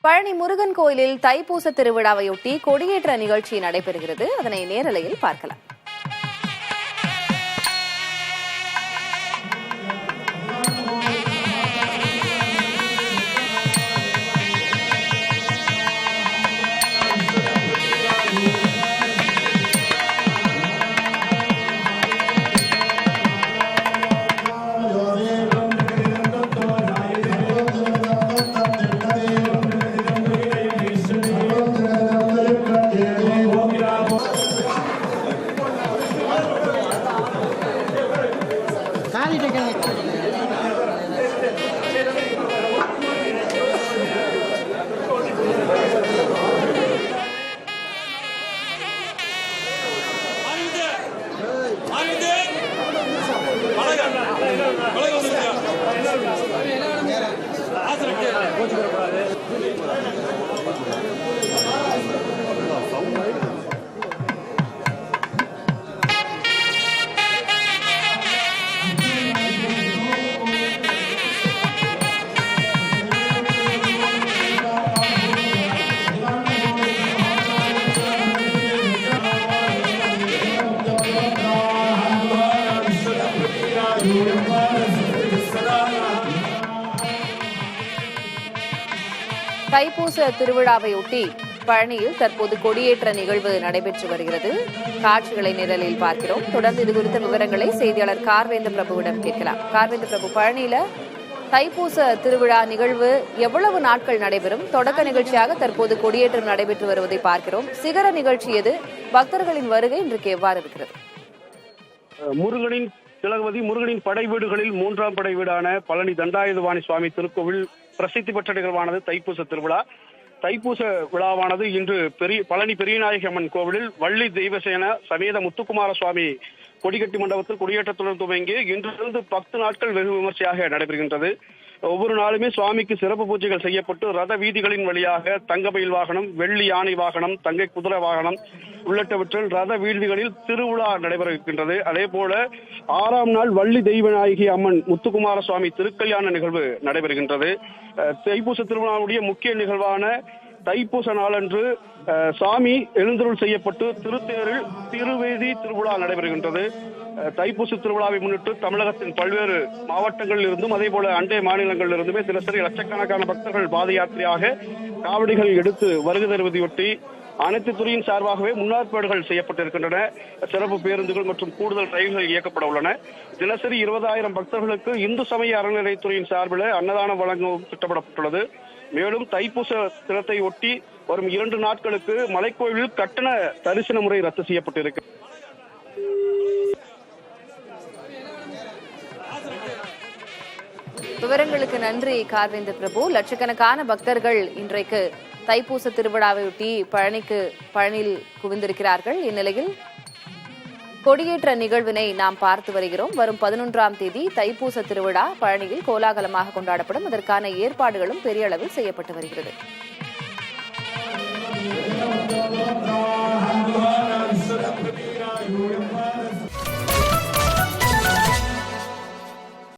பழனி முருகன் கோயிலில் தைப்பூச திருவிழாவையொட்டி கொடியேற்ற நிகழ்ச்சி நடைபெறுகிறது. அதனை நேரலையில் பார்க்கலாம். தைப்பூச திருவிழாவையொட்டி பழனியில் தற்போது கொடியேற்ற நிகழ்வு நடைபெற்று வருகிறது. காட்சிகளை நிரலில் பார்க்கிறோம். தொடர்ந்து இதுகுறித்த விவரங்களை செய்தியாளர் கார்வேந்த பிரபுவிடம் கேட்கலாம். கார்வேந்த பிரபு, பழனியில தைப்பூச திருவிழா நிகழ்வு எவ்வளவு நாட்கள் நடைபெறும்? தொடக்க நிகழ்ச்சியாக தற்போது கொடியேற்றம் நடைபெற்று வருவதை பார்க்கிறோம். சிகர நிகழ்ச்சி எது? பக்தர்களின் வருகை இன்றைக்கு எவ்வாறு இருக்கிறது? முருகனின் படை வீடுகளில் 3ஆம் படை வீடான பழனி தண்டாயுதபாணி சுவாமி திருக்கோவில் பிரசித்தி பெற்ற நிகழ்வானது தைப்பூச திருவிழா. தைப்பூச விழாவானது இன்று பழனி பெரியநாயகி அம்மன் கோவிலில் வள்ளி தெய்வசேன சமேத முத்துக்குமார சுவாமி கொடிகட்டி மண்டபத்தில் கொடியேற்றத்துடன் துவங்கி இன்றிலிருந்து 10 நாட்கள் வெகு விமர்சையாக நடைபெறுகின்றது. ஒவ்வொரு நாளுமே சுவாமிக்கு சிறப்பு பூஜைகள் செய்யப்பட்டு ரத வீதிகளின் வழியாக தங்கமயில் வாகனம், வெள்ளி யானை வாகனம், தங்கை குதிரை வாகனம் உள்ளிட்டவற்றில் ரத வீதிகளில் திருவிழா நடைபெற இருக்கின்றது. அதே போல 6ஆம் நாள் வள்ளி தெய்வநாயகி அம்மன் முத்துக்குமார சுவாமி திருக்கல்யாண நிகழ்வு நடைபெறுகின்றது. தைப்பூச திருவிழாவுடைய முக்கிய நிகழ்வான தைப்பூச நாளன்று சாமி எழுந்தருள் செய்யப்பட்டு திருத்தேரில் திருவேதி திருவிழா நடைபெறுகின்றது. தைப்பூச திருவிழாவை முன்னிட்டு தமிழகத்தின் பல்வேறு மாவட்டங்களில் இருந்தும் அதே போல அண்டை மாநிலங்களில் இருந்துமே தினசரி லட்சக்கணக்கான பக்தர்கள் பாத யாத்திரையாக காவடிகள் எடுத்து வருகை தருவதையொட்டி அனைத்து துறையின் சார்பாகவே முன்னேற்பாடுகள் செய்யப்பட்டிருக்கின்றன. சிறப்பு பேருந்துகள் மற்றும் கூடுதல் ரயில்கள் இயக்கப்பட உள்ளன. தினசரி 20,000 பக்தர்களுக்கு இந்து சமய அறநிலையத்துறையின் சார்பில் அன்னதானம் வழங்கவும் திட்டமிடப்பட்டுள்ளது. மேலும் தைப்பூச தினத்தை ஒட்டி வரும் 2 நாட்களுக்கு மலைக்கோயிலில் கட்டண தரிசன முறை ரத்து செய்யப்பட்டிருக்கு. விவரங்களுக்கு நன்றி கார்வேந்த பிரபு. லட்சக்கணக்கான பக்தர்கள் இன்றைக்கு தைப்பூச திருவிழாவையொட்டி பழனியில் குவிந்திருக்கிறார்கள். இந்நிலையில் கொடியேற்ற நிகழ்வினை நாம் பார்த்து வருகிறோம். வரும் 11ஆம் தேதி தைப்பூச திருவிழா பழனியில் கோலாகலமாக கொண்டாடப்படும். அதற்கான ஏற்பாடுகளும் பெரிய அளவில் செய்யப்பட்டு வருகிறது.